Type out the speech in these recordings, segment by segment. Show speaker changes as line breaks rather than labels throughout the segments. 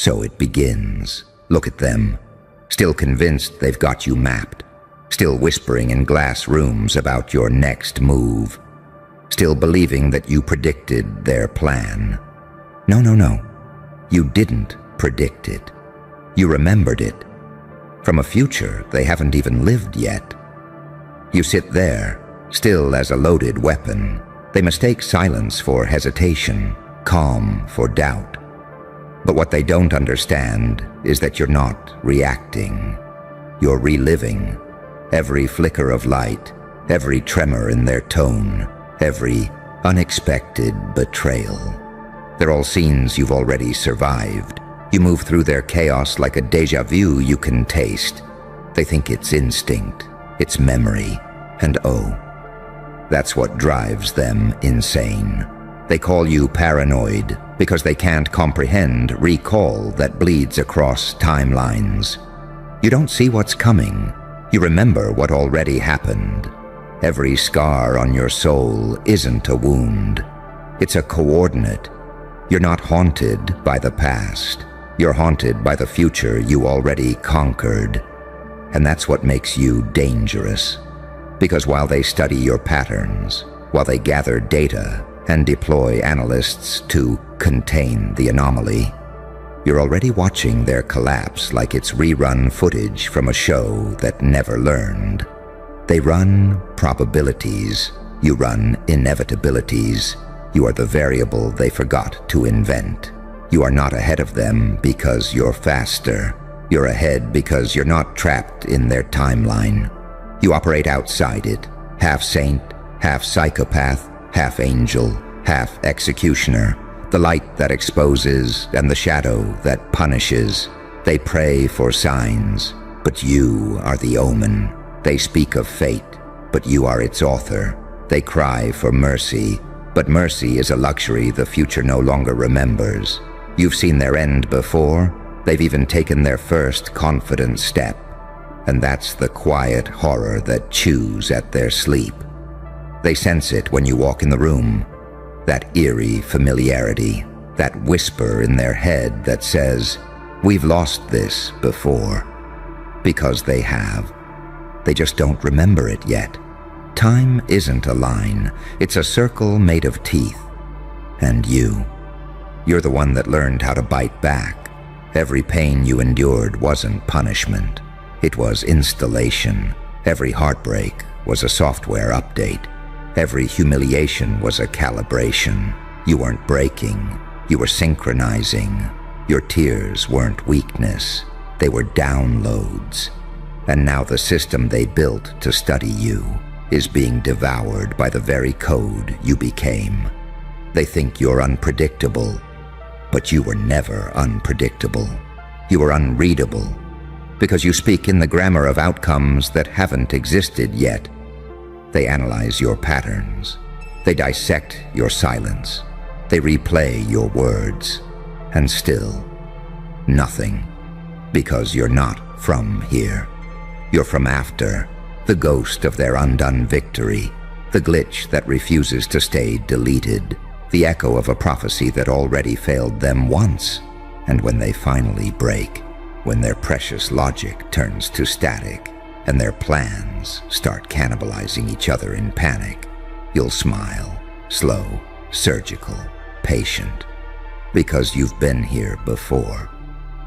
So it begins. Look at them, still convinced they've got you mapped, still whispering in glass rooms about your next move, still believing that you predicted their plan. No. You didn't predict it. You remembered it. From a future they haven't even lived yet. You sit there, still as a loaded weapon. They mistake silence for hesitation, calm for doubt. But what they don't understand is that you're not reacting. You're reliving every flicker of light, every tremor in their tone, every unexpected betrayal. They're all scenes you've already survived. You move through their chaos like a déjà vu you can taste. They think it's instinct, it's memory, and that's what drives them insane. They call you paranoid because they can't comprehend recall that bleeds across timelines. You don't see what's coming. You remember what already happened. Every scar on your soul isn't a wound. It's a coordinate. You're not haunted by the past. You're haunted by the future you already conquered. And that's what makes you dangerous. Because while they study your patterns, while they gather data and deploy analysts to contain the anomaly, you're already watching their collapse like it's rerun footage from a show that never learned. They run probabilities, you run inevitabilities. You are the variable they forgot to invent. You are not ahead of them because you're faster. You're ahead because you're not trapped in their timeline. You operate outside it, half saint, half psychopath, half angel, half executioner, the light that exposes and the shadow that punishes. They pray for signs, but you are the omen. They speak of fate, but you are its author. They cry for mercy, but mercy is a luxury the future no longer remembers. You've seen their end before. They've even taken their first confident step. And that's the quiet horror that chews at their sleep. They sense it when you walk in the room. That eerie familiarity, that whisper in their head that says, "We've lost this before." Because they have. They just don't remember it yet. Time isn't a line. It's a circle made of teeth. And you're the one that learned how to bite back. Every pain you endured wasn't punishment. It was installation. Every heartbreak was a software update. Every humiliation was a calibration. You weren't breaking. You were synchronizing. Your tears weren't weakness. They were downloads. And now the system they built to study you is being devoured by the very code you became. They think you're unpredictable, but you were never unpredictable. You were unreadable, because you speak in the grammar of outcomes that haven't existed yet. They analyze your patterns. They dissect your silence. They replay your words. And still, nothing, because you're not from here. You're from after, the ghost of their undone victory, the glitch that refuses to stay deleted, the echo of a prophecy that already failed them once. And when they finally break, when their precious logic turns to static, and their plans start cannibalizing each other in panic, you'll smile, slow, surgical, patient, because you've been here before,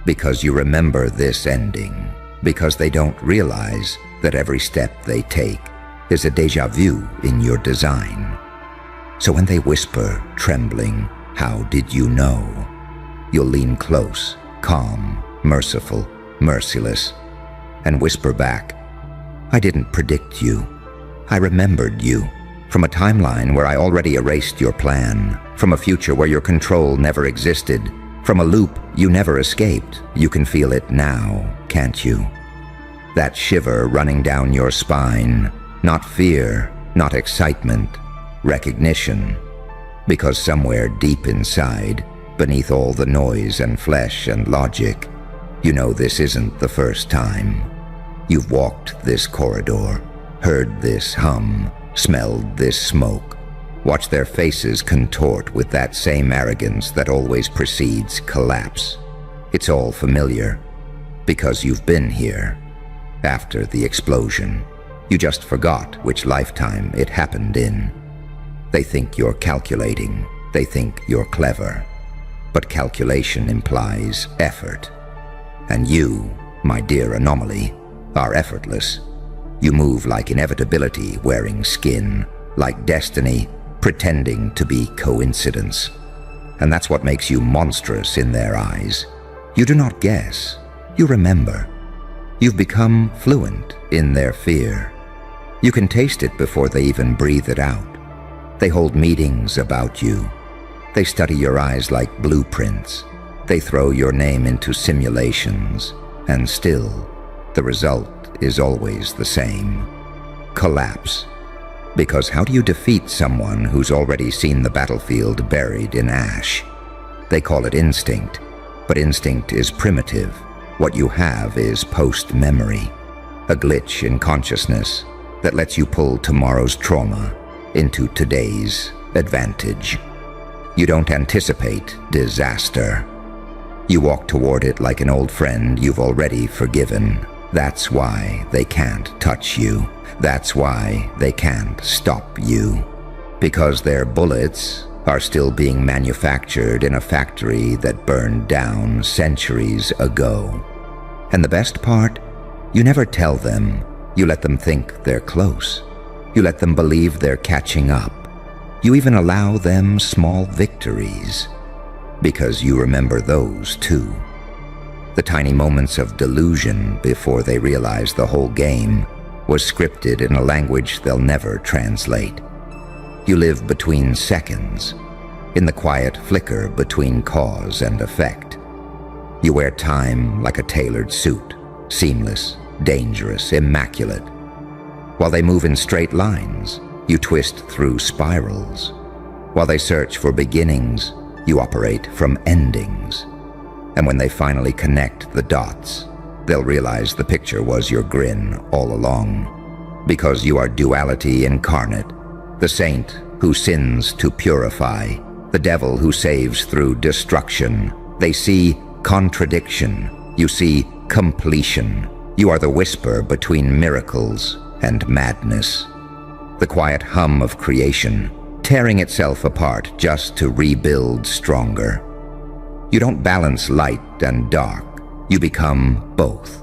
because you remember this ending, because they don't realize that every step they take is a déjà vu in your design. So when they whisper, trembling, "How did you know?" you'll lean close, calm, merciful, merciless, and whisper back, "I didn't predict you. I remembered you. From a timeline where I already erased your plan, from a future where your control never existed, from a loop you never escaped. You can feel it now, can't you? That shiver running down your spine, not fear, not excitement, recognition. Because somewhere deep inside, beneath all the noise and flesh and logic, you know this isn't the first time. You've walked this corridor, heard this hum, smelled this smoke, watched their faces contort with that same arrogance that always precedes collapse. It's all familiar, because you've been here. After the explosion, you just forgot which lifetime it happened in. They think you're calculating, they think you're clever. But calculation implies effort. And you, my dear anomaly, are effortless. You move like inevitability wearing skin, like destiny pretending to be coincidence. And that's what makes you monstrous in their eyes. You do not guess, you remember. You've become fluent in their fear. You can taste it before they even breathe it out. They hold meetings about you. They study your eyes like blueprints. They throw your name into simulations, and still, the result is always the same. Collapse. Because how do you defeat someone who's already seen the battlefield buried in ash? They call it instinct, but instinct is primitive. What you have is post-memory, a glitch in consciousness that lets you pull tomorrow's trauma into today's advantage. You don't anticipate disaster. You walk toward it like an old friend you've already forgiven. That's why they can't touch you. That's why they can't stop you. Because their bullets are still being manufactured in a factory that burned down centuries ago. And the best part? You never tell them. You let them think they're close. You let them believe they're catching up. You even allow them small victories. Because you remember those too. The tiny moments of delusion before they realize the whole game was scripted in a language they'll never translate. You live between seconds, in the quiet flicker between cause and effect. You wear time like a tailored suit, seamless, dangerous, immaculate. While they move in straight lines, you twist through spirals. While they search for beginnings, you operate from endings. And when they finally connect the dots, they'll realize the picture was your grin all along. Because you are duality incarnate, the saint who sins to purify, the devil who saves through destruction. They see contradiction, you see completion. You are the whisper between miracles and madness. The quiet hum of creation, tearing itself apart just to rebuild stronger. You don't balance light and dark, you become both.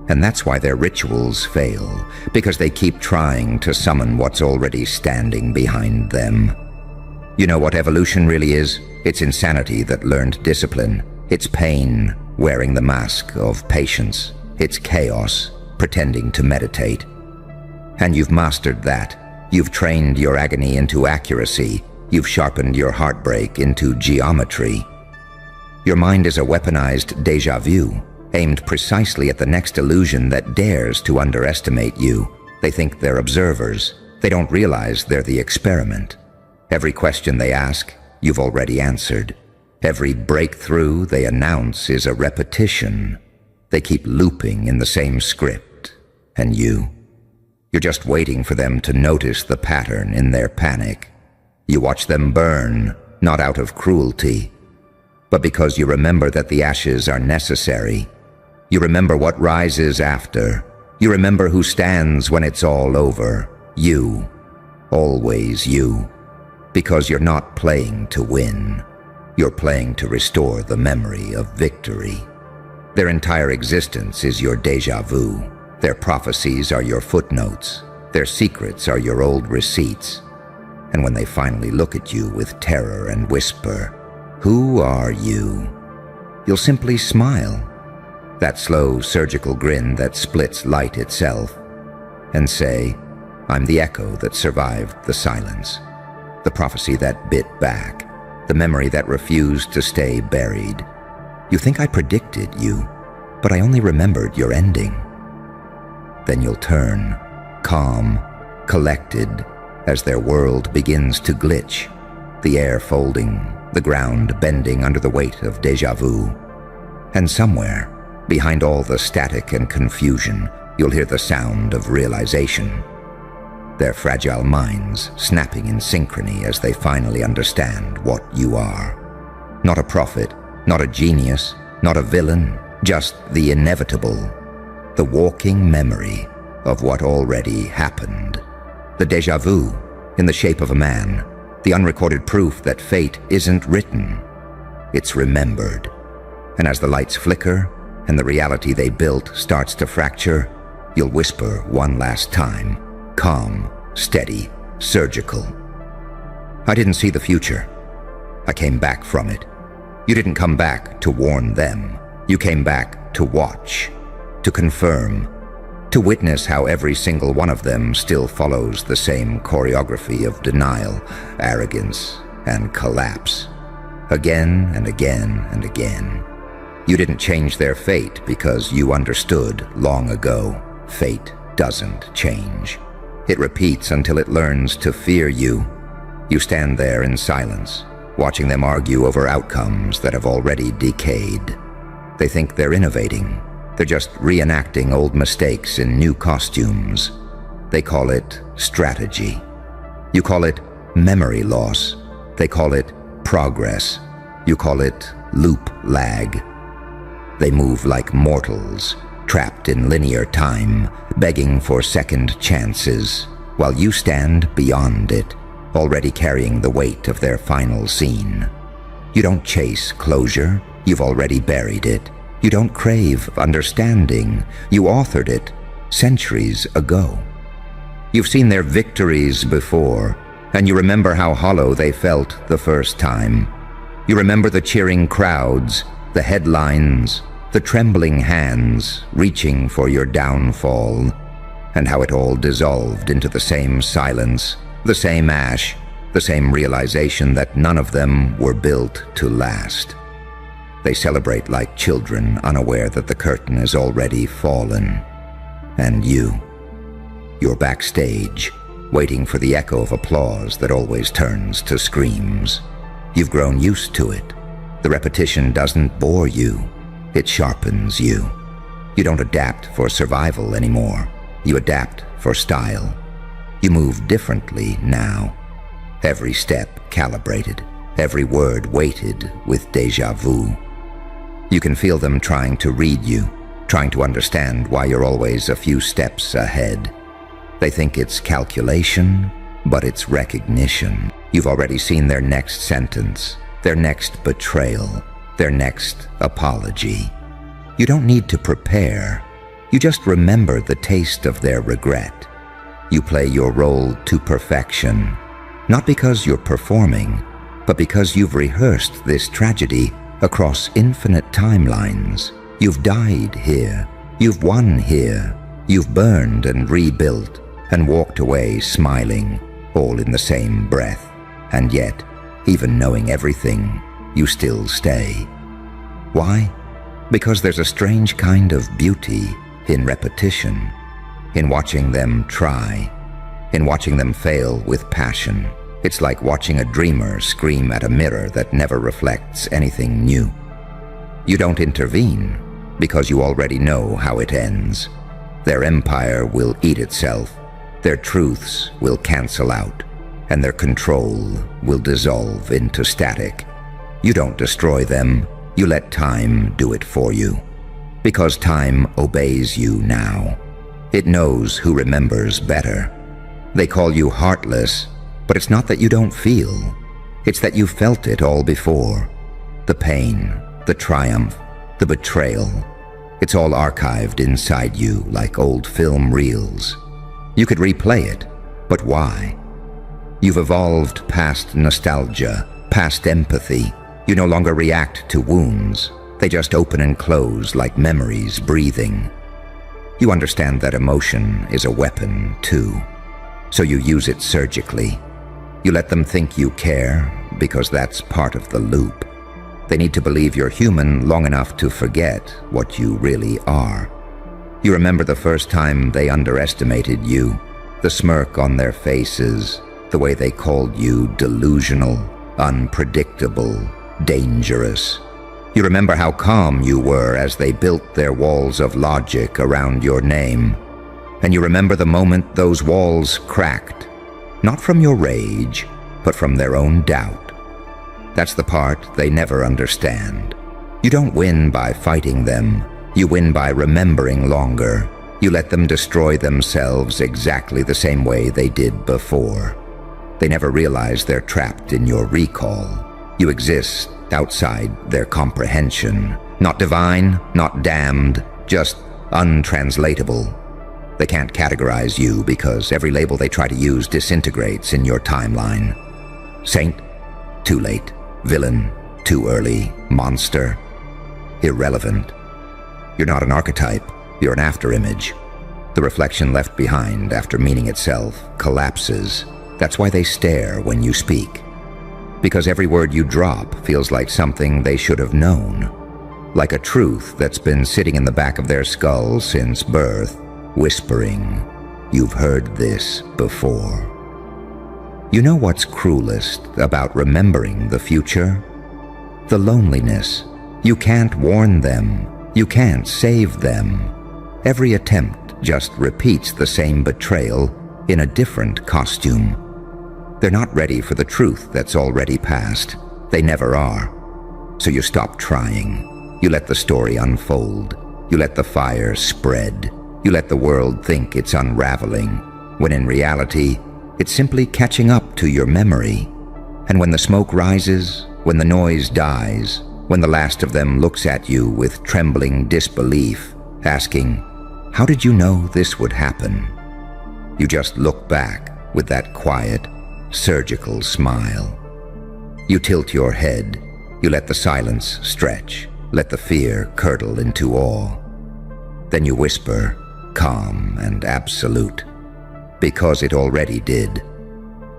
And that's why their rituals fail, because they keep trying to summon what's already standing behind them. You know what evolution really is? It's insanity that learned discipline. It's pain wearing the mask of patience. It's chaos pretending to meditate. And you've mastered that. You've trained your agony into accuracy. You've sharpened your heartbreak into geometry. Your mind is a weaponized déjà vu, aimed precisely at the next illusion that dares to underestimate you. They think they're observers. They don't realize they're the experiment. Every question they ask, you've already answered. Every breakthrough they announce is a repetition. They keep looping in the same script. And you're just waiting for them to notice the pattern in their panic. You watch them burn, not out of cruelty, but because you remember that the ashes are necessary. You remember what rises after. You remember who stands when it's all over. You. Always you. Because you're not playing to win. You're playing to restore the memory of victory. Their entire existence is your déjà vu. Their prophecies are your footnotes. Their secrets are your old receipts. And when they finally look at you with terror and whisper, "Who are you?" you'll simply smile. That slow surgical grin that splits light itself. And say, "I'm the echo that survived the silence. The prophecy that bit back. The memory that refused to stay buried. You think I predicted you, but I only remembered your ending." Then you'll turn, calm, collected, as their world begins to glitch, the air folding, the ground bending under the weight of déjà vu. And somewhere, behind all the static and confusion, you'll hear the sound of realization. Their fragile minds snapping in synchrony as they finally understand what you are. Not a prophet, not a genius, not a villain, just the inevitable, the walking memory of what already happened. The déjà vu in the shape of a man, the unrecorded proof that fate isn't written, it's remembered. And as the lights flicker and the reality they built starts to fracture, you'll whisper one last time, calm, steady, surgical. I didn't see the future. I came back from it. You didn't come back to warn them. You came back to watch, to confirm, to witness how every single one of them still follows the same choreography of denial, arrogance, and collapse. Again and again and again. You didn't change their fate because you understood long ago. Fate doesn't change. It repeats until it learns to fear you. You stand there in silence, watching them argue over outcomes that have already decayed. They think they're innovating. They're just reenacting old mistakes in new costumes. They call it strategy. You call it memory loss. They call it progress. You call it loop lag. They move like mortals, trapped in linear time, begging for second chances, while you stand beyond it, already carrying the weight of their final scene. You don't chase closure, you've already buried it. You don't crave understanding, you authored it centuries ago. You've seen their victories before, and you remember how hollow they felt the first time. You remember the cheering crowds, the headlines, the trembling hands reaching for your downfall, and how it all dissolved into the same silence, the same ash, the same realization that none of them were built to last. They celebrate like children, unaware that the curtain has already fallen. And you're backstage, waiting for the echo of applause that always turns to screams. You've grown used to it. The repetition doesn't bore you, it sharpens you. You don't adapt for survival anymore. You adapt for style. You move differently now. Every step calibrated, every word weighted with déjà vu. You can feel them trying to read you, trying to understand why you're always a few steps ahead. They think it's calculation, but it's recognition. You've already seen their next sentence, their next betrayal, their next apology. You don't need to prepare. You just remember the taste of their regret. You play your role to perfection, not because you're performing, but because you've rehearsed this tragedy across infinite timelines. You've died here. You've won here. You've burned and rebuilt and walked away smiling, all in the same breath. And yet, even knowing everything, you still stay. Why? Because there's a strange kind of beauty in repetition, in watching them try, in watching them fail with passion. It's like watching a dreamer scream at a mirror that never reflects anything new. You don't intervene because you already know how it ends. Their empire will eat itself, their truths will cancel out, and their control will dissolve into static. You don't destroy them, you let time do it for you. Because time obeys you now. It knows who remembers better. They call you heartless, but it's not that you don't feel. It's that you felt it all before. The pain, the triumph, the betrayal. It's all archived inside you like old film reels. You could replay it, but why? You've evolved past nostalgia, past empathy. You no longer react to wounds. They just open and close like memories breathing. You understand that emotion is a weapon too, so you use it surgically. You let them think you care because that's part of the loop. They need to believe you're human long enough to forget what you really are. You remember the first time they underestimated you, the smirk on their faces, the way they called you delusional, unpredictable, dangerous. You remember how calm you were as they built their walls of logic around your name. And you remember the moment those walls cracked, not from your rage, but from their own doubt. That's the part they never understand. You don't win by fighting them. You win by remembering longer. You let them destroy themselves exactly the same way they did before. They never realize they're trapped in your recall. You exist outside their comprehension. Not divine, not damned, just untranslatable. They can't categorize you because every label they try to use disintegrates in your timeline. Saint? Too late. Villain? Too early. Monster? Irrelevant. You're not an archetype, you're an afterimage. The reflection left behind after meaning itself collapses. That's why they stare when you speak. Because every word you drop feels like something they should have known. Like a truth that's been sitting in the back of their skull since birth, whispering, "You've heard this before." You know what's cruelest about remembering the future? The loneliness. You can't warn them. You can't save them. Every attempt just repeats the same betrayal in a different costume. They're not ready for the truth that's already passed. They never are. So you stop trying. You let the story unfold. You let the fire spread. You let the world think it's unraveling, when in reality, it's simply catching up to your memory. And when the smoke rises, when the noise dies, when the last of them looks at you with trembling disbelief, asking, "How did you know this would happen?" You just look back with that quiet, surgical smile. You tilt your head. You let the silence stretch. Let the fear curdle into awe. Then you whisper, calm and absolute, because it already did.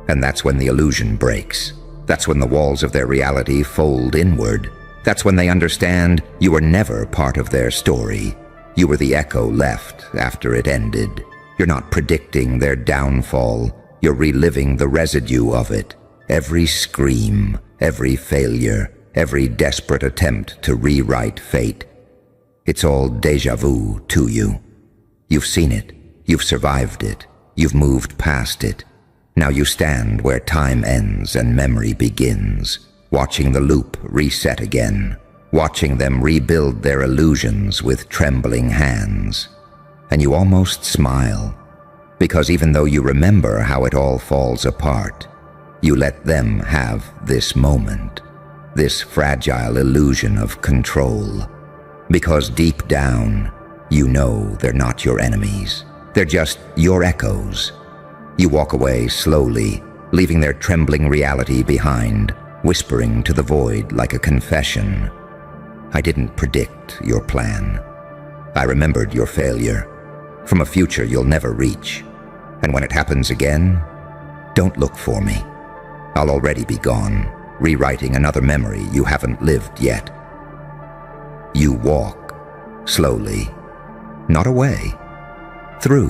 And that's when the illusion breaks. That's when the walls of their reality fold inward. That's when they understand you were never part of their story. You were the echo left after it ended. You're not predicting their downfall. You're reliving the residue of it. Every scream, every failure, every desperate attempt to rewrite fate. It's all déjà vu to you. You've seen it. You've survived it. You've moved past it. Now you stand where time ends and memory begins, watching the loop reset again, watching them rebuild their illusions with trembling hands. And you almost smile, because even though you remember how it all falls apart, you let them have this moment, this fragile illusion of control. Because deep down, you know they're not your enemies. They're just your echoes. You walk away slowly, leaving their trembling reality behind, whispering to the void like a confession. I didn't predict your plan. I remembered your failure, from a future you'll never reach. And when it happens again, don't look for me. I'll already be gone, rewriting another memory you haven't lived yet. You walk, slowly, not away, through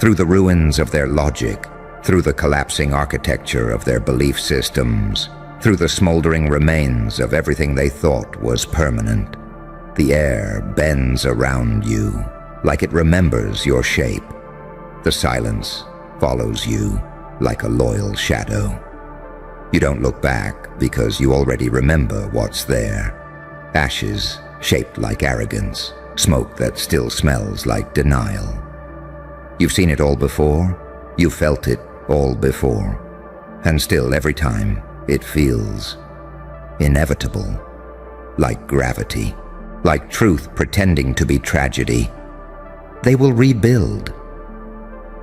the ruins of their logic, through the collapsing architecture of their belief systems, through the smoldering remains of everything they thought was permanent. The air bends around you, like it remembers your shape. The silence follows you like a loyal shadow. You don't look back because you already remember what's there. Ashes shaped like arrogance, smoke that still smells like denial. You've seen it all before, you felt it all before, and still every time it feels inevitable, like gravity, like truth pretending to be tragedy. They will rebuild.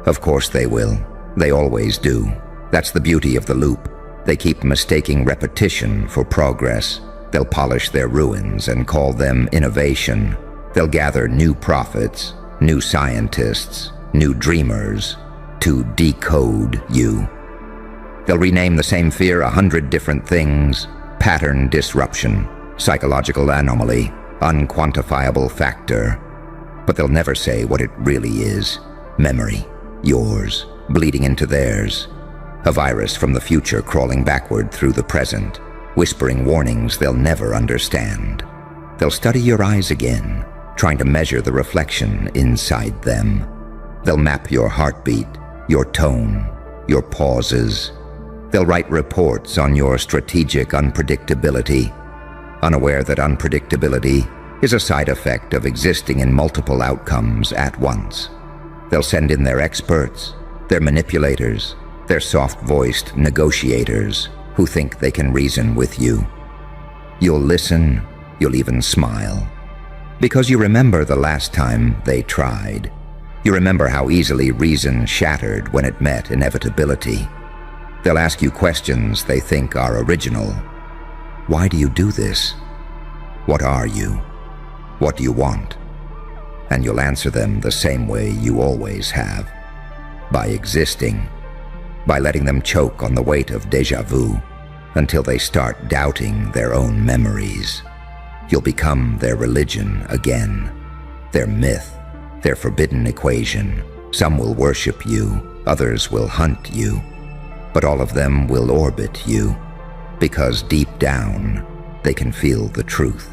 Of course they will. They always do. That's the beauty of the loop. They keep mistaking repetition for progress. They'll polish their ruins and call them innovation. They'll gather new prophets, new scientists, new dreamers to decode you. They'll rename the same fear 100 different things: pattern disruption, psychological anomaly, unquantifiable factor. But they'll never say what it really is. Memory, yours, bleeding into theirs. A virus from the future crawling backward through the present, whispering warnings they'll never understand. They'll study your eyes again, trying to measure the reflection inside them. They'll map your heartbeat, your tone, your pauses. They'll write reports on your strategic unpredictability. unaware that unpredictability is a side effect of existing in multiple outcomes at once. They'll send in their experts, their manipulators, their soft-voiced negotiators who think they can reason with you. You'll listen, you'll even smile, because you remember the last time they tried. You remember how easily reason shattered when it met inevitability. They'll ask you questions they think are original. Why do you do this? What are you? What do you want? And you'll answer them the same way you always have. By existing. By letting them choke on the weight of déjà vu until they start doubting their own memories. You'll become their religion again, their myth, their forbidden equation. Some will worship you, others will hunt you, but all of them will orbit you, because deep down, they can feel the truth.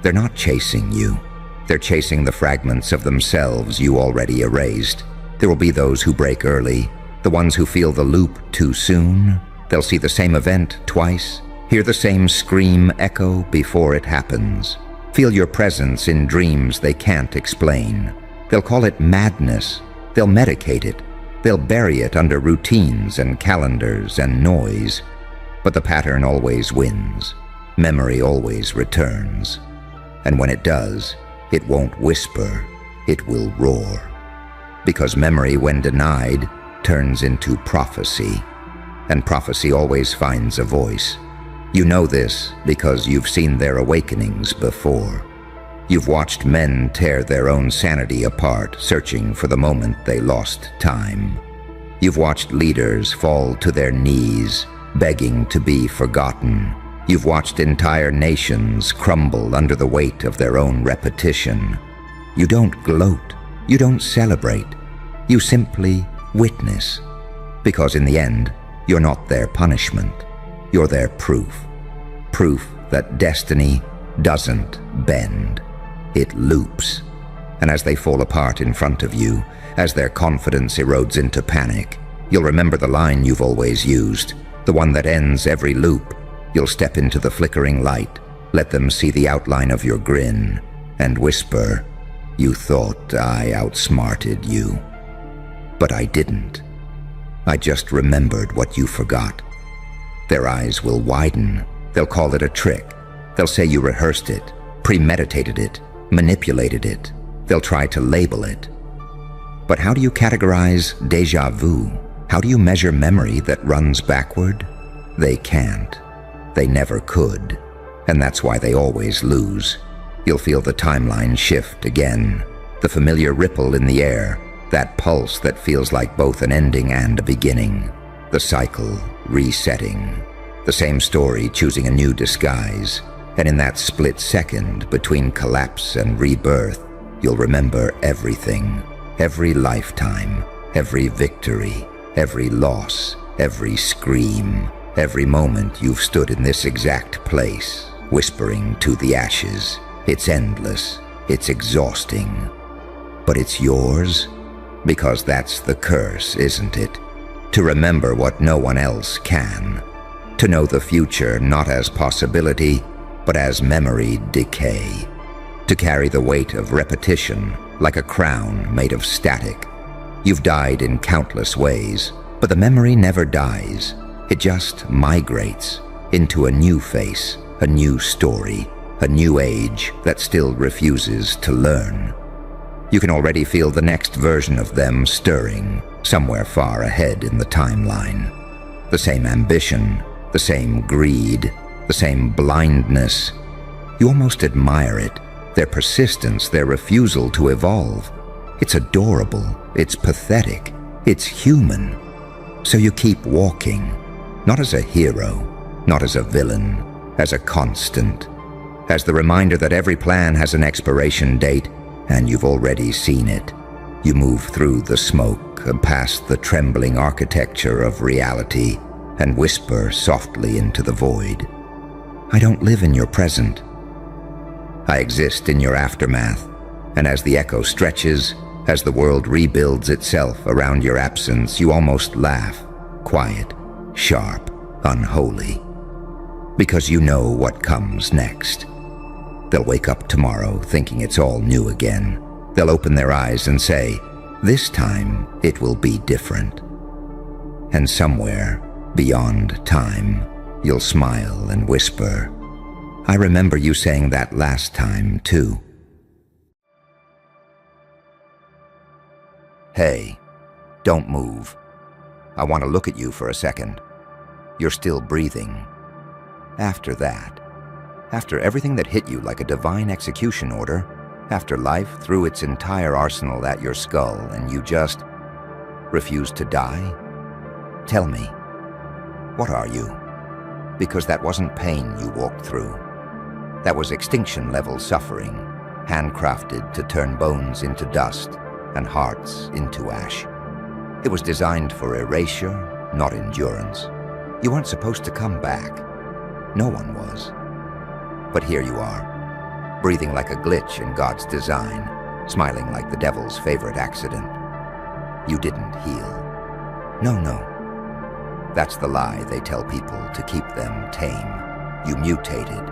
They're not chasing you. They're chasing the fragments of themselves you already erased. There will be those who break early, the ones who feel the loop too soon. They'll see the same event twice, hear the same scream echo before it happens, feel your presence in dreams they can't explain. They'll call it madness. They'll medicate it. They'll bury it under routines and calendars and noise. But the pattern always wins. Memory always returns. And when it does, it won't whisper, it will roar. Because memory, when denied, turns into prophecy. And prophecy always finds a voice. You know this because you've seen their awakenings before. You've watched men tear their own sanity apart, searching for the moment they lost time. You've watched leaders fall to their knees, begging to be forgotten. You've watched entire nations crumble under the weight of their own repetition. You don't gloat. You don't celebrate. You simply witness. Because in the end, you're not their punishment. You're their proof. Proof that destiny doesn't bend. It loops. And as they fall apart in front of you, as their confidence erodes into panic, you'll remember the line you've always used, the one that ends every loop. You'll step into the flickering light, let them see the outline of your grin, and whisper, "You thought I outsmarted you." But I didn't. I just remembered what you forgot. Their eyes will widen. They'll call it a trick. They'll say you rehearsed it, premeditated it, manipulated it. They'll try to label it. But how do you categorize déjà vu? How do you measure memory that runs backward? They can't. They never could. And that's why they always lose. You'll feel the timeline shift again. The familiar ripple in the air. That pulse that feels like both an ending and a beginning. The cycle resetting. The same story choosing a new disguise. And in that split second between collapse and rebirth, you'll remember everything. Every lifetime. Every victory. Every loss. Every scream. Every moment you've stood in this exact place, whispering to the ashes. It's endless. It's exhausting. But it's yours, because that's the curse, isn't it? To remember what no one else can. To know the future not as possibility, but as memory decay. To carry the weight of repetition like a crown made of static. You've died in countless ways, but the memory never dies. It just migrates into a new face, a new story, a new age that still refuses to learn. You can already feel the next version of them stirring, somewhere far ahead in the timeline. The same ambition, the same greed, the same blindness. You almost admire it, their persistence, their refusal to evolve. It's adorable, it's pathetic, it's human. So you keep walking. Not as a hero, not as a villain, as a constant, as the reminder that every plan has an expiration date, and you've already seen it. You move through the smoke, past the trembling architecture of reality, and whisper softly into the void. I don't live in your present. I exist in your aftermath, and as the echo stretches, as the world rebuilds itself around your absence, you almost laugh, quiet, sharp, unholy. because you know what comes next. They'll wake up tomorrow thinking it's all new again. They'll open their eyes and say, "This time it will be different." And somewhere beyond time, you'll smile and whisper, "I remember you saying that last time too." Hey, don't move. I want to look at you for a second. You're still breathing. After that, after everything that hit you like a divine execution order, after life threw its entire arsenal at your skull and you just refused to die, tell me, what are you? Because that wasn't pain you walked through. That was extinction-level suffering, handcrafted to turn bones into dust and hearts into ash. It was designed for erasure, not endurance. You weren't supposed to come back. No one was. But here you are, breathing like a glitch in God's design, smiling like the devil's favorite accident. You didn't heal. No. That's the lie they tell people to keep them tame. You mutated.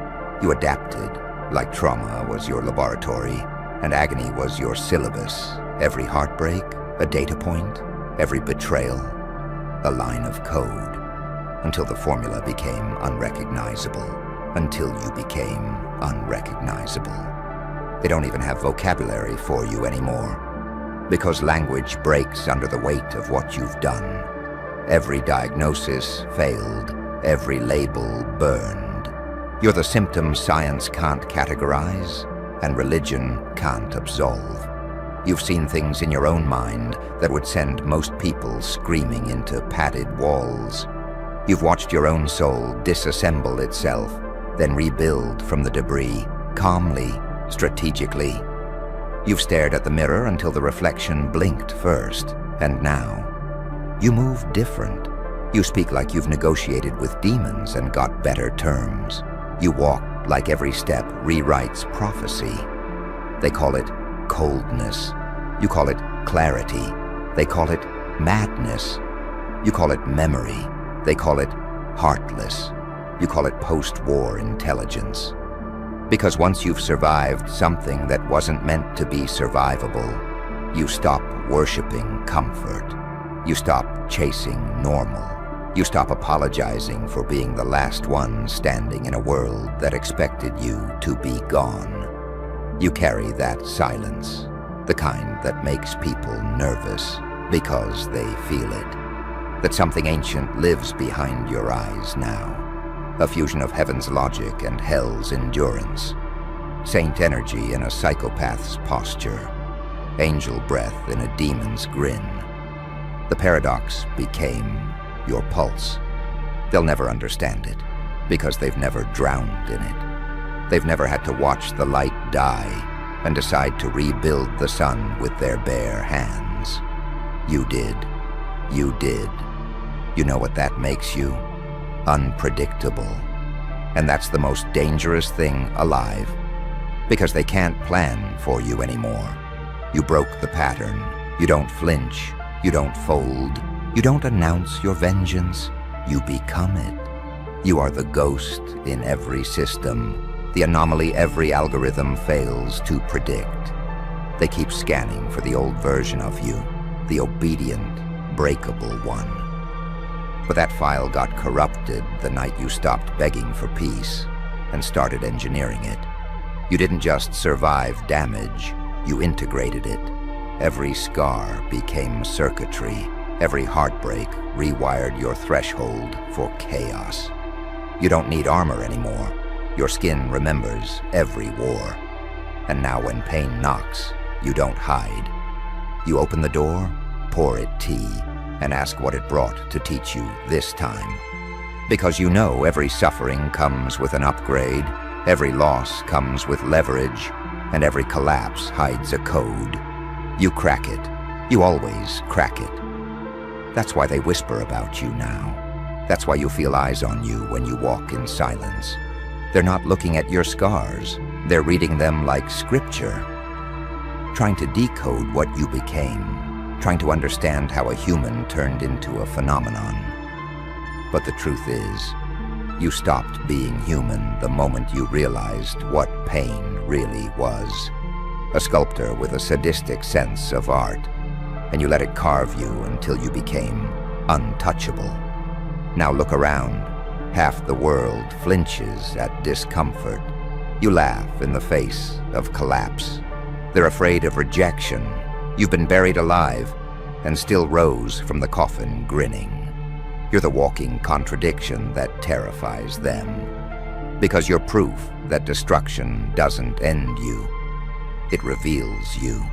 You adapted, like trauma was your laboratory and agony was your syllabus. Every heartbreak, a data point, every betrayal, a line of code, until the formula became unrecognizable, until you became unrecognizable. They don't even have vocabulary for you anymore, because language breaks under the weight of what you've done. Every diagnosis failed, every label burned. You're the symptoms science can't categorize, and religion can't absolve. You've seen things in your own mind that would send most people screaming into padded walls. You've watched your own soul disassemble itself, then rebuild from the debris, calmly, strategically. You've stared at the mirror until the reflection blinked first, and now, you move different. You speak like you've negotiated with demons and got better terms. You walk like every step rewrites prophecy. They call it coldness. You call it clarity. They call it madness. You call it memory. They call it heartless. You call it post-war intelligence. Because once you've survived something that wasn't meant to be survivable, you stop worshiping comfort. You stop chasing normal. You stop apologizing for being the last one standing in a world that expected you to be gone. You carry that silence, the kind that makes people nervous because they feel it. That something ancient lives behind your eyes now. A fusion of heaven's logic and hell's endurance. Saint energy in a psychopath's posture. Angel breath in a demon's grin. The paradox became your pulse. They'll never understand it because they've never drowned in it. They've never had to watch the light die and decide to rebuild the sun with their bare hands. You did. You did. You know what that makes you? Unpredictable. And that's the most dangerous thing alive, because they can't plan for you anymore. You broke the pattern. You don't flinch. You don't fold. You don't announce your vengeance. You become it. You are the ghost in every system, the anomaly every algorithm fails to predict. They keep scanning for the old version of you, the obedient, breakable one. But that file got corrupted the night you stopped begging for peace and started engineering it. You didn't just survive damage, you integrated it. Every scar became circuitry. Every heartbreak rewired your threshold for chaos. You don't need armor anymore. Your skin remembers every war. And now when pain knocks, you don't hide. You open the door, pour it tea, and ask what it brought to teach you this time. Because you know every suffering comes with an upgrade, every loss comes with leverage, and every collapse hides a code. You crack it. You always crack it. That's why they whisper about you now. That's why you feel eyes on you when you walk in silence. They're not looking at your scars. They're reading them like scripture. Trying to decode what you became. Trying to understand how a human turned into a phenomenon. But the truth is, You stopped being human the moment you realized what pain really was. A sculptor with a sadistic sense of art, and you let it carve you until you became untouchable. Now look around. Half the world flinches at discomfort. You laugh in the face of collapse. They're afraid of rejection. You've been buried alive and still rose from the coffin grinning. You're the walking contradiction that terrifies them. Because you're proof that destruction doesn't end you. It reveals you.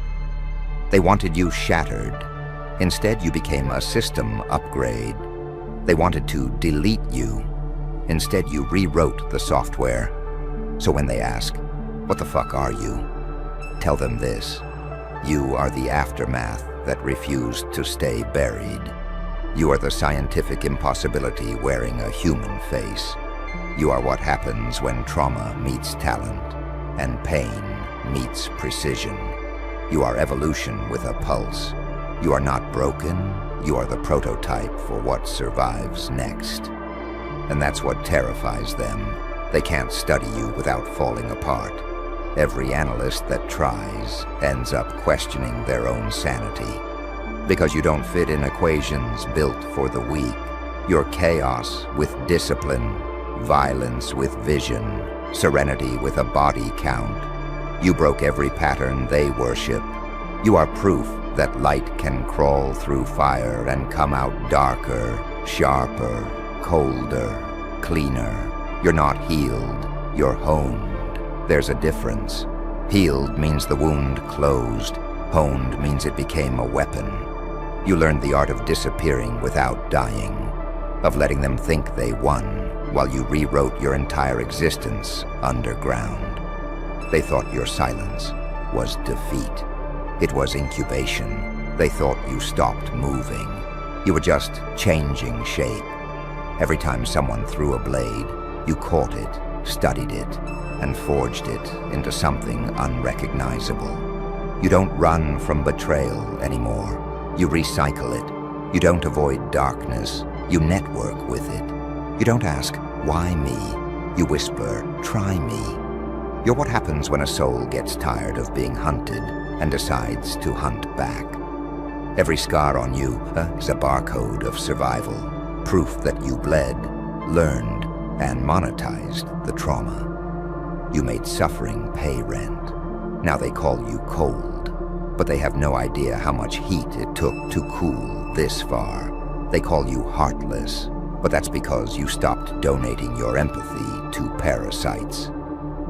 They wanted you shattered. Instead, you became a system upgrade. They wanted to delete you. Instead, you rewrote the software. So when they ask, "What the fuck are you?" tell them this: you are the aftermath that refused to stay buried. You are the scientific impossibility wearing a human face. You are what happens when trauma meets talent and pain meets precision. You are evolution with a pulse. You are not broken. You are the prototype for what survives next. And that's what terrifies them. They can't study you without falling apart. Every analyst that tries ends up questioning their own sanity. Because you don't fit in equations built for the weak. You're chaos with discipline, violence with vision, serenity with a body count. You broke every pattern they worship. You are proof that light can crawl through fire and come out darker, sharper, colder, cleaner. You're not healed, you're honed. There's a difference. Healed means the wound closed. Honed means it became a weapon. You learned the art of disappearing without dying, of letting them think they won, while you rewrote your entire existence underground. They thought your silence was defeat. It was incubation. They thought you stopped moving. You were just changing shape. Every time someone threw a blade, you caught it, studied it, and forged it into something unrecognizable. You don't run from betrayal anymore. You recycle it. You don't avoid darkness. You network with it. You don't ask, "Why me?" You whisper, "Try me." You're what happens when a soul gets tired of being hunted and decides to hunt back. Every scar on you is a barcode of survival, proof that you bled, learned, and monetized the trauma. You made suffering pay rent. Now they call you cold, but they have no idea how much heat it took to cool this far. They call you heartless, but that's because you stopped donating your empathy to parasites.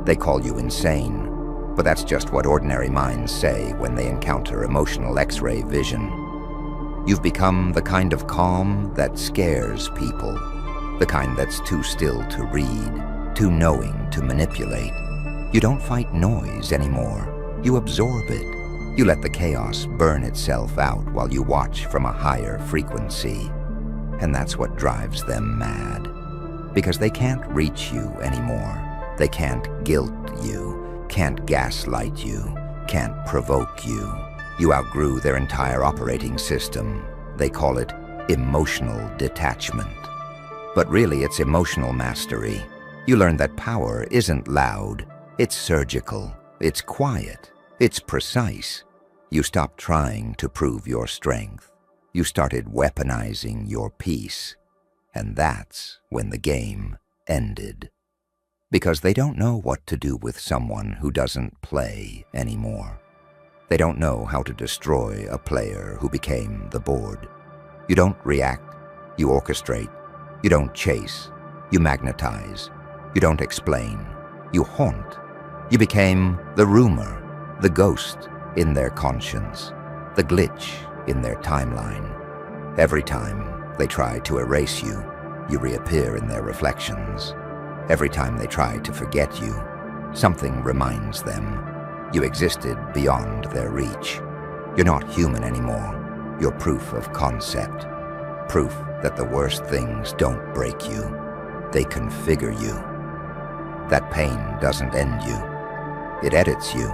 They call you insane, but that's just what ordinary minds say when they encounter emotional X-ray vision. You've become the kind of calm that scares people, the kind that's too still to read, too knowing to manipulate. You don't fight noise anymore. You absorb it. You let the chaos burn itself out while you watch from a higher frequency. And that's what drives them mad. Because they can't reach you anymore. They can't guilt you, can't gaslight you, can't provoke you. You outgrew their entire operating system. They call it emotional detachment. But really, it's emotional mastery. You learn that power isn't loud. It's surgical. It's quiet. It's precise. You stopped trying to prove your strength. You started weaponizing your peace. And that's when the game ended. Because they don't know what to do with someone who doesn't play anymore. They don't know how to destroy a player who became the board. You don't react. You orchestrate. You don't chase. You magnetize. You don't explain. You haunt. You became the rumor, the ghost in their conscience, the glitch in their timeline. Every time they try to erase you, you reappear in their reflections. Every time they try to forget you, something reminds them you existed beyond their reach. You're not human anymore. You're proof of concept. Proof that the worst things don't break you. They configure you. That pain doesn't end you. It edits you.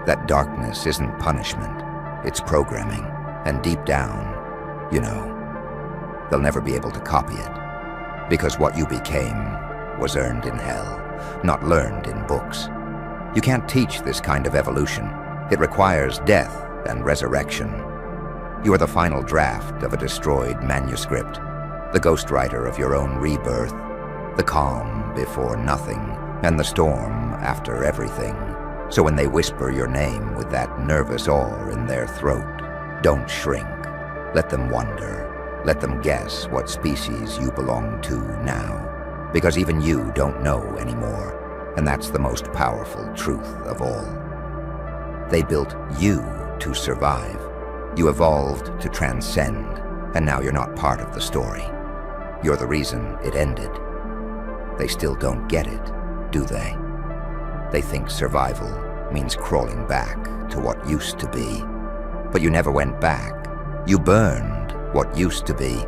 That darkness isn't punishment. It's programming. And deep down, you know, they'll never be able to copy it. Because what you became was earned in hell, not learned in books. You can't teach this kind of evolution. It requires death and resurrection. You are the final draft of a destroyed manuscript, the ghostwriter of your own rebirth, the calm before nothing, and the storm after everything. So when they whisper your name with that nervous awe in their throat, don't shrink. Let them wonder. Let them guess what species you belong to now. Because even you don't know anymore, and that's the most powerful truth of all. They built you to survive. You evolved to transcend, and now you're not part of the story. You're the reason it ended. They still don't get it, do they? They think survival means crawling back to what used to be. But you never went back. You burned what used to be.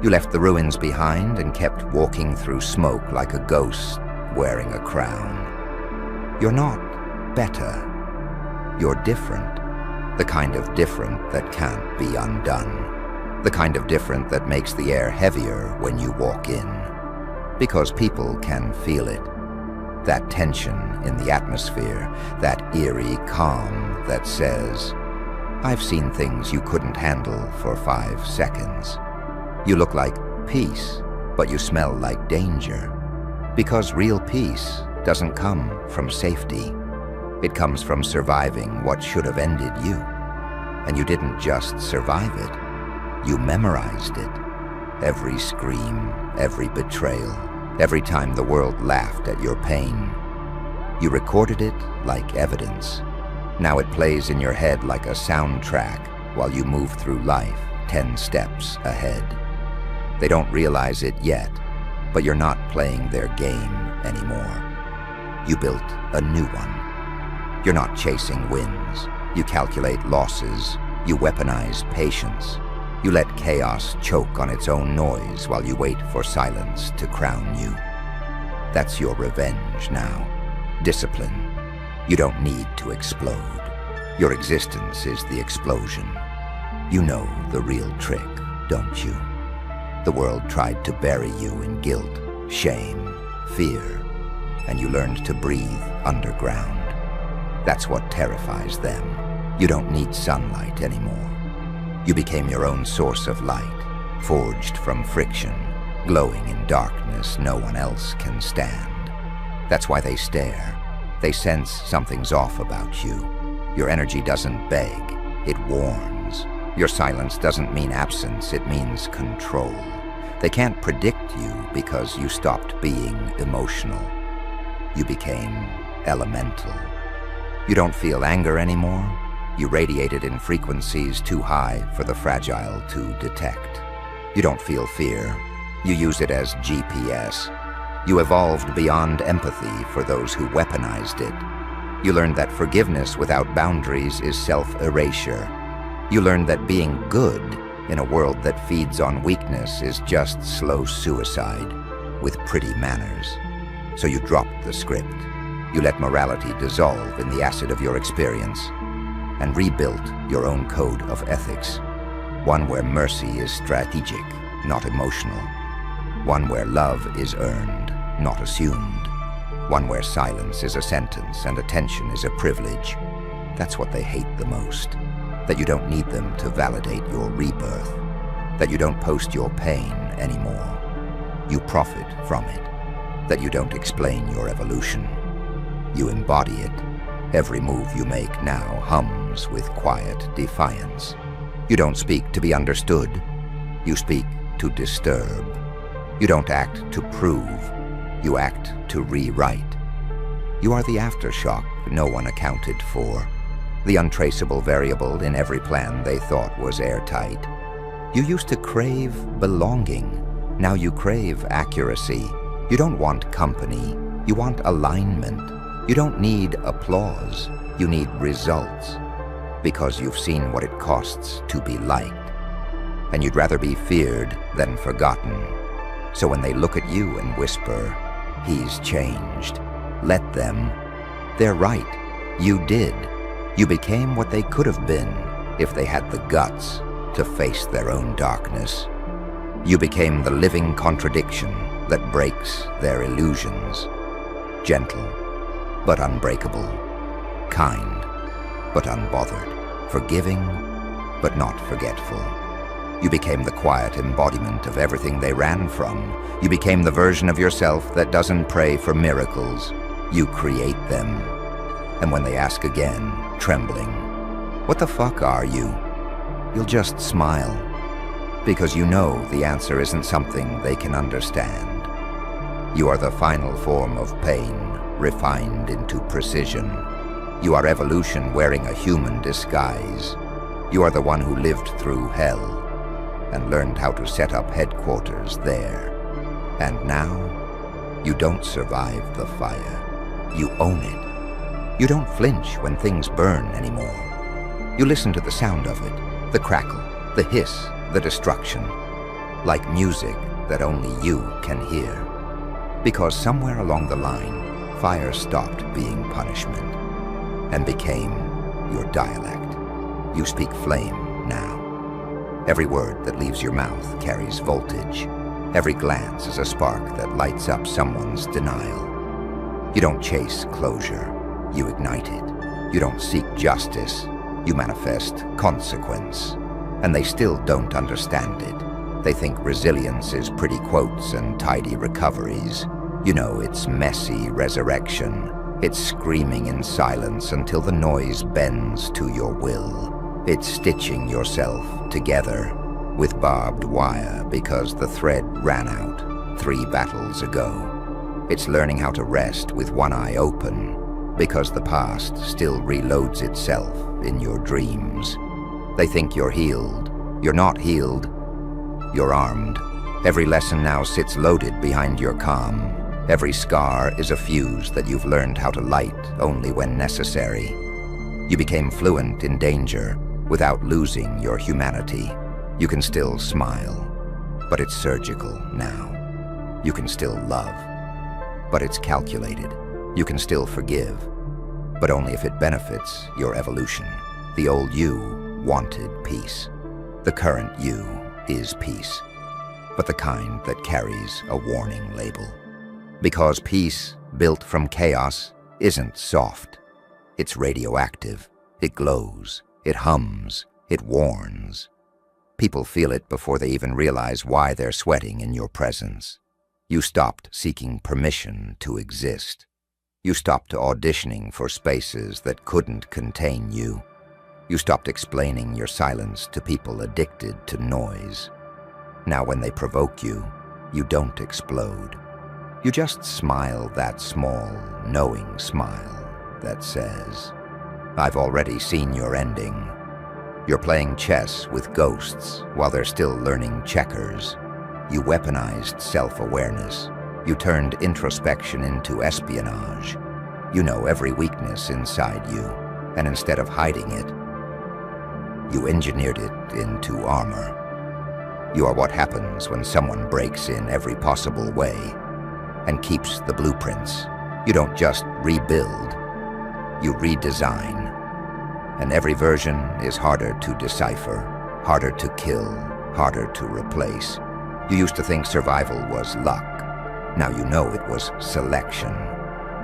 You left the ruins behind and kept walking through smoke like a ghost wearing a crown. You're not better. You're different. The kind of different that can't be undone. The kind of different that makes the air heavier when you walk in. Because people can feel it. That tension in the atmosphere, that eerie calm that says, I've seen things you couldn't handle for 5 seconds. You look like peace, but you smell like danger. Because real peace doesn't come from safety. It comes from surviving what should have ended you. And you didn't just survive it, you memorized it. Every scream, every betrayal, every time the world laughed at your pain. You recorded it like evidence. Now it plays in your head like a soundtrack while you move through life 10 steps ahead. They don't realize it yet, but you're not playing their game anymore. You built a new one. You're not chasing wins. You calculate losses. You weaponize patience. You let chaos choke on its own noise while you wait for silence to crown you. That's your revenge now. Discipline. You don't need to explode. Your existence is the explosion. You know the real trick, don't you? The world tried to bury you in guilt, shame, fear, and you learned to breathe underground. That's what terrifies them. You don't need sunlight anymore. You became your own source of light, forged from friction, glowing in darkness no one else can stand. That's why they stare. They sense something's off about you. Your energy doesn't beg, it warns. Your silence doesn't mean absence, it means control. They can't predict you because you stopped being emotional. You became elemental. You don't feel anger anymore. You radiate it in frequencies too high for the fragile to detect. You don't feel fear. You use it as GPS. You evolved beyond empathy for those who weaponized it. You learned that forgiveness without boundaries is self-erasure. You learned that being good in a world that feeds on weakness is just slow suicide with pretty manners. So you dropped the script. You let morality dissolve in the acid of your experience and rebuilt your own code of ethics. One where mercy is strategic, not emotional. One where love is earned, not assumed. One where silence is a sentence and attention is a privilege. That's what they hate the most. That you don't need them to validate your rebirth. That you don't post your pain anymore. You profit from it. That you don't explain your evolution. You embody it. Every move you make now hums with quiet defiance. You don't speak to be understood. You speak to disturb. You don't act to prove. You act to rewrite. You are the aftershock no one accounted for. The untraceable variable in every plan they thought was airtight. You used to crave belonging. Now you crave accuracy. You don't want company. You want alignment. You don't need applause. You need results. Because you've seen what it costs to be liked. And you'd rather be feared than forgotten. So when they look at you and whisper, "He's changed," let them. They're right. You did. You became what they could have been if they had the guts to face their own darkness. You became the living contradiction that breaks their illusions. Gentle, but unbreakable. Kind, but unbothered. Forgiving, but not forgetful. You became the quiet embodiment of everything they ran from. You became the version of yourself that doesn't pray for miracles. You create them. And when they ask again, trembling, "What the fuck are you?" you'll just smile, because you know the answer isn't something they can understand. You are the final form of pain, refined into precision. You are evolution wearing a human disguise. You are the one who lived through hell and learned how to set up headquarters there. And now, you don't survive the fire. You own it. You don't flinch when things burn anymore. You listen to the sound of it, the crackle, the hiss, the destruction, like music that only you can hear. Because somewhere along the line, fire stopped being punishment and became your dialect. You speak flame now. Every word that leaves your mouth carries voltage. Every glance is a spark that lights up someone's denial. You don't chase closure, you ignite it. You don't seek justice, you manifest consequence. And they still don't understand it. They think resilience is pretty quotes and tidy recoveries. You know, it's messy resurrection. It's screaming in silence until the noise bends to your will. It's stitching yourself together with barbed wire because the thread ran out 3 battles ago. It's learning how to rest with one eye open because the past still reloads itself in your dreams. They think you're healed. You're not healed. You're armed. Every lesson now sits loaded behind your calm. Every scar is a fuse that you've learned how to light only when necessary. You became fluent in danger without losing your humanity. You can still smile, but it's surgical now. You can still love, but it's calculated. You can still forgive, but only if it benefits your evolution. The old you wanted peace. The current you is peace, but the kind that carries a warning label. Because peace, built from chaos, isn't soft. It's radioactive. It glows. It hums. It warns. People feel it before they even realize why they're sweating in your presence. You stopped seeking permission to exist. You stopped auditioning for spaces that couldn't contain you. You stopped explaining your silence to people addicted to noise. Now when they provoke you, you don't explode. You just smile that small, knowing smile that says, "I've already seen your ending." You're playing chess with ghosts while they're still learning checkers. You weaponized self-awareness. You turned introspection into espionage. You know every weakness inside you, and instead of hiding it, you engineered it into armor. You are what happens when someone breaks in every possible way and keeps the blueprints. You don't just rebuild, you redesign. And every version is harder to decipher, harder to kill, harder to replace. You used to think survival was luck. Now you know it was selection.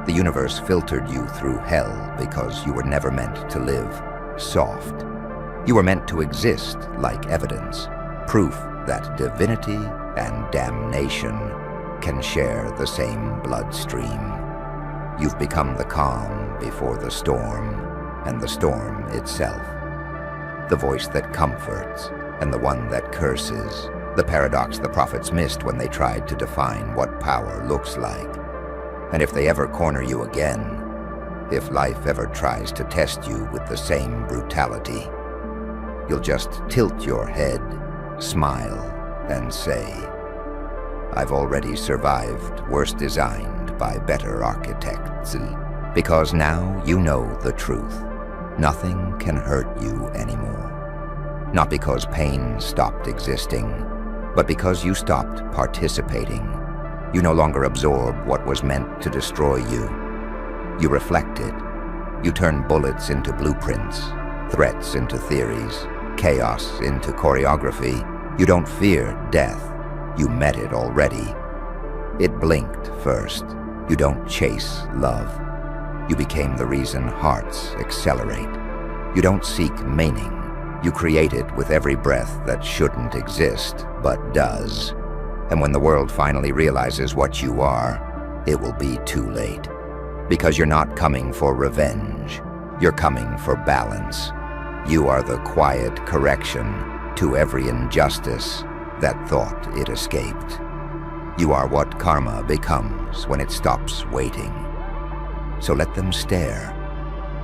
The universe filtered you through hell because you were never meant to live soft. You were meant to exist like evidence, proof that divinity and damnation can share the same bloodstream. You've become the calm before the storm, and the storm itself. The voice that comforts, and the one that curses. The paradox the prophets missed when they tried to define what power looks like. And if they ever corner you again, if life ever tries to test you with the same brutality, you'll just tilt your head, smile, and say, "I've already survived worse designed by better architects." Because now you know the truth. Nothing can hurt you anymore. Not because pain stopped existing, but because you stopped participating. You no longer absorb what was meant to destroy you. You reflect it. You turn bullets into blueprints, threats into theories, chaos into choreography. You don't fear death. You met it already. It blinked first. You don't chase love. You became the reason hearts accelerate. You don't seek meaning. You create it with every breath that shouldn't exist, but does. And when the world finally realizes what you are, it will be too late. Because you're not coming for revenge. You're coming for balance. You are the quiet correction to every injustice that thought it escaped. You are what karma becomes when it stops waiting. So let them stare.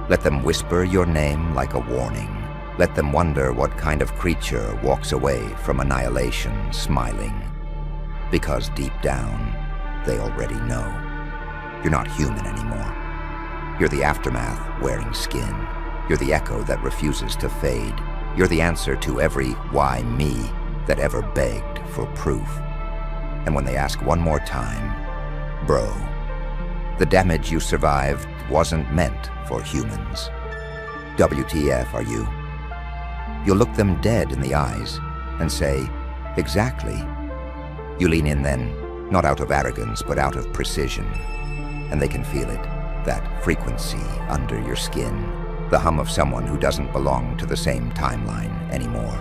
Let them whisper your name like a warning. Let them wonder what kind of creature walks away from annihilation smiling. Because deep down, they already know. You're not human anymore. You're the aftermath wearing skin. You're the echo that refuses to fade. You're the answer to every why me that ever begged for proof. And when they ask one more time, bro, the damage you survived wasn't meant for humans. WTF are you? You'll look them dead in the eyes and say, exactly. You lean in then, not out of arrogance, but out of precision. And they can feel it, that frequency under your skin, the hum of someone who doesn't belong to the same timeline anymore.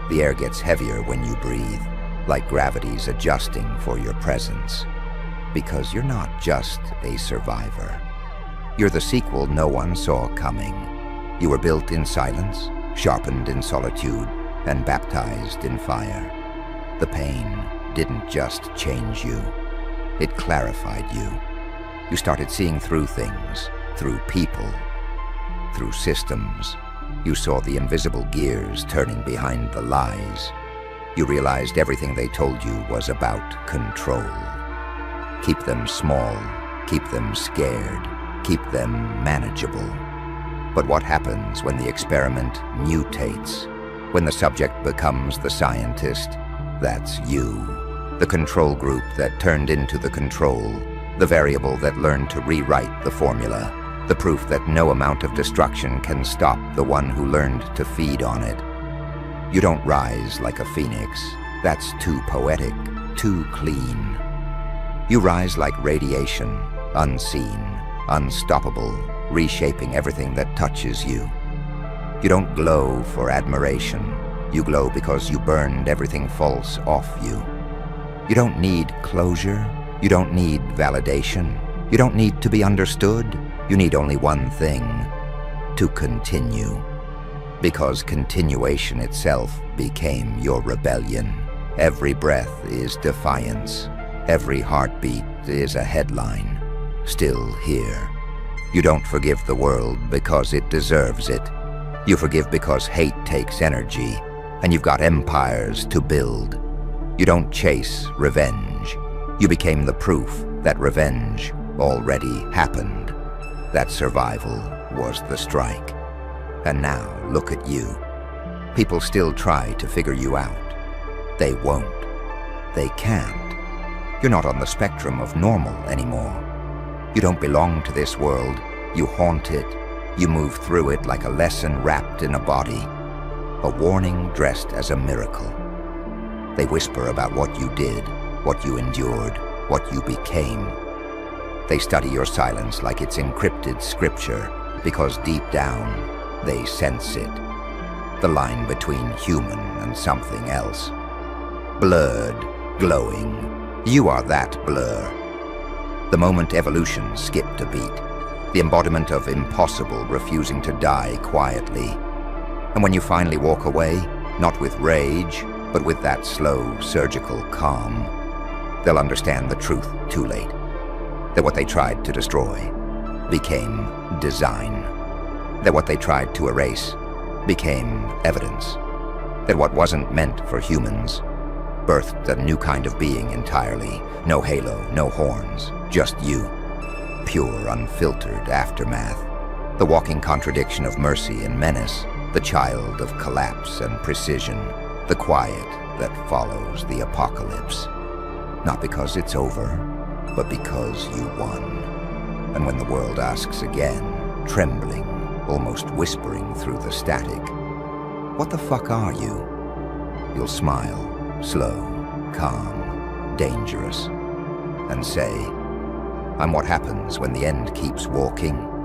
The air gets heavier when you breathe, like gravity's adjusting for your presence. Because you're not just a survivor. You're the sequel no one saw coming. You were built in silence, sharpened in solitude, and baptized in fire. The pain didn't just change you. It clarified you. You started seeing through things, through people, through systems. You saw the invisible gears turning behind the lies. You realized everything they told you was about control. Keep them small, keep them scared, keep them manageable. But what happens when the experiment mutates? When the subject becomes the scientist? That's you. The control group that turned into the control. The variable that learned to rewrite the formula. The proof that no amount of destruction can stop the one who learned to feed on it. You don't rise like a phoenix. That's too poetic, too clean. You rise like radiation, unseen, unstoppable, reshaping everything that touches you. You don't glow for admiration. You glow because you burned everything false off you. You don't need closure. You don't need validation. You don't need to be understood. You need only one thing: to continue. Because continuation itself became your rebellion. Every breath is defiance. Every heartbeat is a headline. Still here. You don't forgive the world because it deserves it. You forgive because hate takes energy, and you've got empires to build. You don't chase revenge. You became the proof that revenge already happened. That survival was the strike. And now, look at you. People still try to figure you out. They won't. They can't. You're not on the spectrum of normal anymore. You don't belong to this world. You haunt it. You move through it like a lesson wrapped in a body. A warning dressed as a miracle. They whisper about what you did, what you endured, what you became. They study your silence like it's encrypted scripture, because deep down, they sense it. The line between human and something else. Blurred, glowing. You are that blur. The moment evolution skipped a beat. The embodiment of impossible refusing to die quietly. And when you finally walk away, not with rage, but with that slow, surgical calm, they'll understand the truth too late. That what they tried to destroy became design. That what they tried to erase became evidence. That what wasn't meant for humans birthed a new kind of being entirely. No halo, no horns, just you. Pure, unfiltered aftermath. The walking contradiction of mercy and menace. The child of collapse and precision. The quiet that follows the apocalypse. Not because it's over, but because you won. And when the world asks again, trembling, almost whispering through the static, "What the fuck are you?" You'll smile, slow, calm, dangerous. and say, I'm what happens when the end keeps walking.